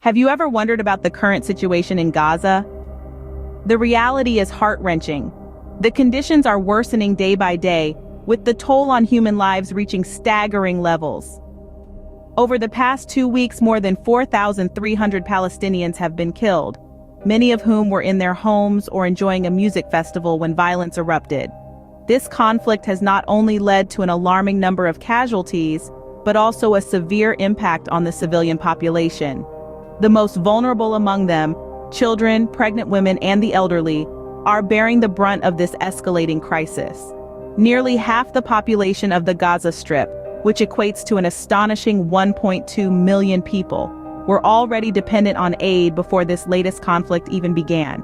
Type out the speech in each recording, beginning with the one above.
Have you ever wondered about the current situation in Gaza? The reality is heart-wrenching. The conditions are worsening day by day, with the toll on human lives reaching staggering levels. Over the past 2 weeks, more than 4,300 Palestinians have been killed, many of whom were in their homes or enjoying a music festival when violence erupted. This conflict has not only led to an alarming number of casualties, but also a severe impact on the civilian population. The most vulnerable among them, children, pregnant women, and the elderly, are bearing the brunt of this escalating crisis. Nearly half the population of the Gaza Strip, which equates to an astonishing 1.2 million people, were already dependent on aid before this latest conflict even began.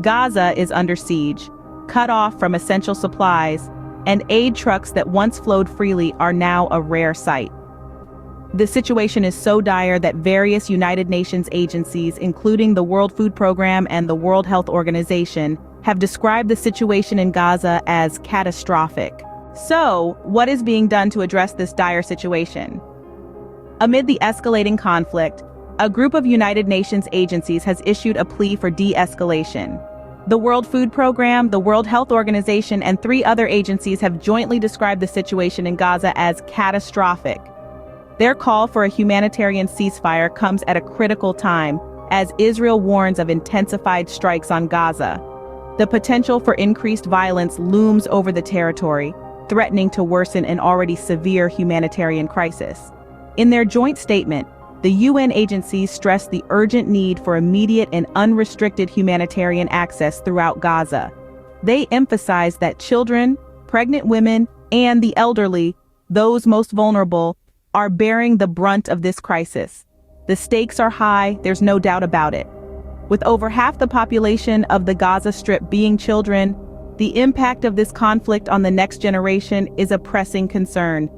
Gaza is under siege, cut off from essential supplies, and aid trucks that once flowed freely are now a rare sight. The situation is so dire that various United Nations agencies, including the World Food Program and the World Health Organization, have described the situation in Gaza as catastrophic. So, what is being done to address this dire situation? Amid the escalating conflict, a group of United Nations agencies has issued a plea for de-escalation. The World Food Program, the World Health Organization, and 3 other agencies have jointly described the situation in Gaza as catastrophic. Their call for a humanitarian ceasefire comes at a critical time, as Israel warns of intensified strikes on Gaza. The potential for increased violence looms over the territory, threatening to worsen an already severe humanitarian crisis. In their joint statement, the UN agencies stress the urgent need for immediate and unrestricted humanitarian access throughout Gaza. They emphasize that children, pregnant women, and the elderly, those most vulnerable, are bearing the brunt of this crisis. The stakes are high, there's no doubt about it. With over half the population of the Gaza Strip being children, the impact of this conflict on the next generation is a pressing concern.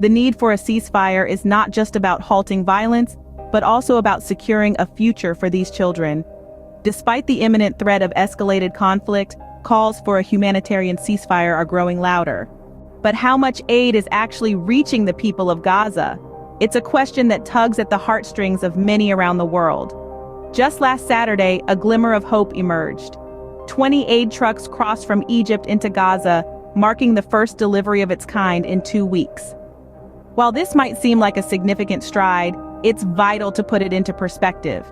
The need for a ceasefire is not just about halting violence, but also about securing a future for these children. Despite the imminent threat of escalated conflict, calls for a humanitarian ceasefire are growing louder. But how much aid is actually reaching the people of Gaza? It's a question that tugs at the heartstrings of many around the world. Just last Saturday, a glimmer of hope emerged. 20 aid trucks crossed from Egypt into Gaza, marking the first delivery of its kind in 2 weeks. While this might seem like a significant stride, it's vital to put it into perspective.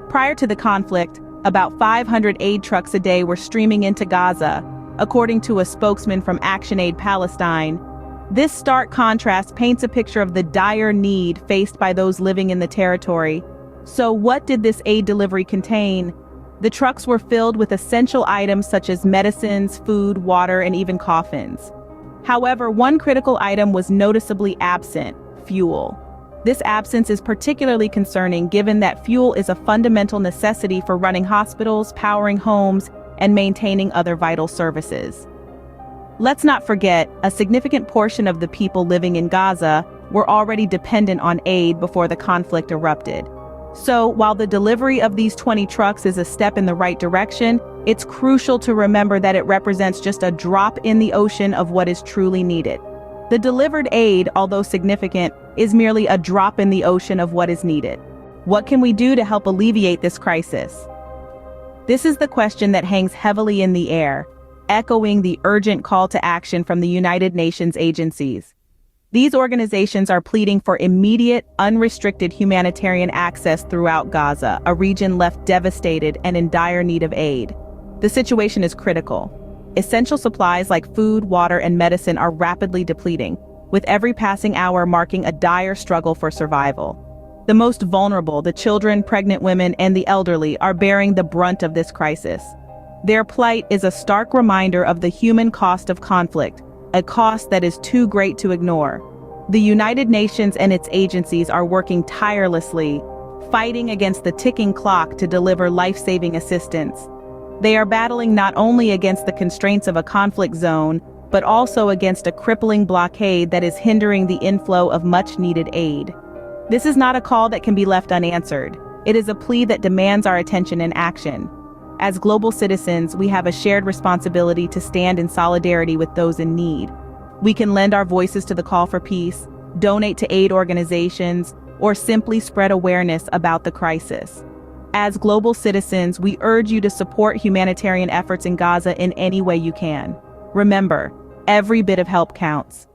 Prior to the conflict, about 500 aid trucks a day were streaming into Gaza, according to a spokesman from ActionAid Palestine. This stark contrast paints a picture of the dire need faced by those living in the territory. So what did this aid delivery contain? The trucks were filled with essential items such as medicines, food, water, and even coffins. However, one critical item was noticeably absent: fuel. This absence is particularly concerning given that fuel is a fundamental necessity for running hospitals, powering homes, and maintaining other vital services. Let's not forget, a significant portion of the people living in Gaza were already dependent on aid before the conflict erupted. So, while the delivery of these 20 trucks is a step in the right direction, it's crucial to remember that it represents just a drop in the ocean of what is truly needed. The delivered aid, although significant, is merely a drop in the ocean of what is needed. What can we do to help alleviate this crisis? This is the question that hangs heavily in the air, echoing the urgent call to action from the United Nations agencies. These organizations are pleading for immediate, unrestricted humanitarian access throughout Gaza, a region left devastated and in dire need of aid. The situation is critical. Essential supplies like food, water, and medicine are rapidly depleting, with every passing hour marking a dire struggle for survival. The most vulnerable, the children, pregnant women, and the elderly, are bearing the brunt of this crisis. Their plight is a stark reminder of the human cost of conflict, a cost that is too great to ignore. The United Nations and its agencies are working tirelessly, fighting against the ticking clock to deliver life-saving assistance. They are battling not only against the constraints of a conflict zone, but also against a crippling blockade that is hindering the inflow of much-needed aid. This is not a call that can be left unanswered. It is a plea that demands our attention and action. As global citizens, we have a shared responsibility to stand in solidarity with those in need. We can lend our voices to the call for peace, donate to aid organizations, or simply spread awareness about the crisis. As global citizens, we urge you to support humanitarian efforts in Gaza in any way you can. Remember, every bit of help counts.